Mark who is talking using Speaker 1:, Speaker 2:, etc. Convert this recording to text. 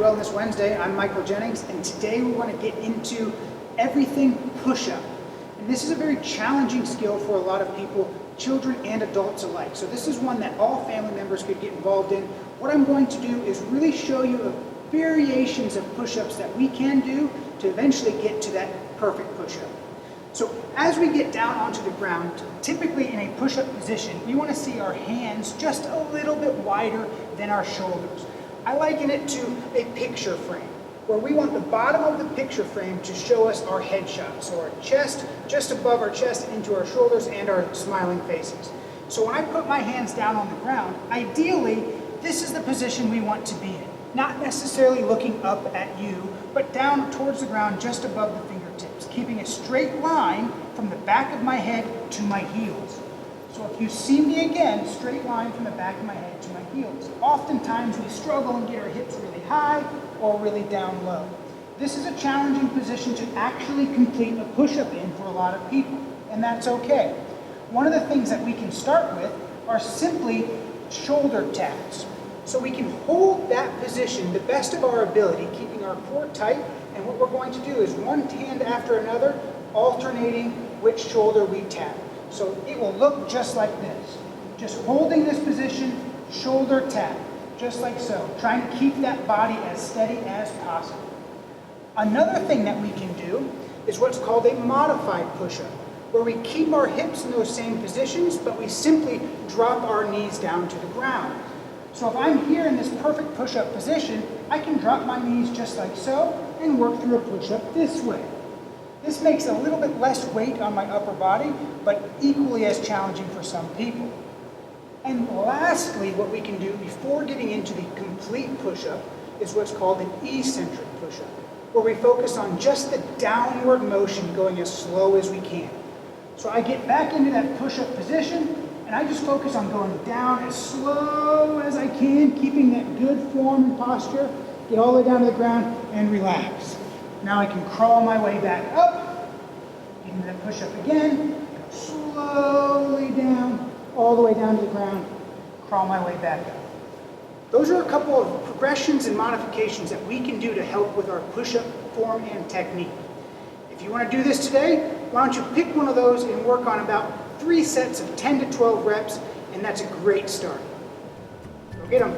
Speaker 1: Wellness Wednesday. I'm Michael Jennings, and today we want to get into everything push-up. And this is a very challenging skill for a lot of people, children and adults alike. So this is one that all family members could get involved in. What I'm going to do is really show you variations of push-ups that we can do to eventually get to that perfect push-up. So as we get down onto the ground, typically in a push-up position, we want to see our hands just a little bit wider than our shoulders. I liken it to a picture frame, where we want the bottom of the picture frame to show us our headshot. So our chest, just above our chest, into our shoulders and our smiling faces. So when I put my hands down on the ground, ideally, this is the position we want to be in. Not necessarily looking up at you, but down towards the ground just above the fingertips, keeping a straight line from the back of my head to my heels. So if you see me again, straight line from the back of my head to my heels. Oftentimes we struggle and get our hips really high or really down low. This is a challenging position to actually complete a push-up in for a lot of people, and that's okay. One of the things that we can start with are simply shoulder taps. So we can hold that position the best of our ability, keeping our core tight, and what we're going to do is one hand after another, alternating which shoulder we tap. So it will look just like this. Just holding this position, shoulder tap, just like so. Trying to keep that body as steady as possible. Another thing that we can do is what's called a modified push-up, where we keep our hips in those same positions, but we simply drop our knees down to the ground. So if I'm here in this perfect push-up position, I can drop my knees just like so and work through a push-up this way. This makes a little bit less weight on my upper body, but equally as challenging for some people. And lastly, what we can do before getting into the complete push-up is what's called an eccentric push-up, where we focus on just the downward motion going as slow as we can. So I get back into that push-up position, and I just focus on going down as slow as I can, keeping that good form and posture, get all the way down to the ground, and relax. Now I can crawl my way back up, into that push-up again, go slowly down, all the way down to the ground, crawl my way back up. Those are a couple of progressions and modifications that we can do to help with our push-up form and technique. If you want to do this today, why don't you pick one of those and work on about 3 sets of 10 to 12 reps, and that's a great start. Go get them.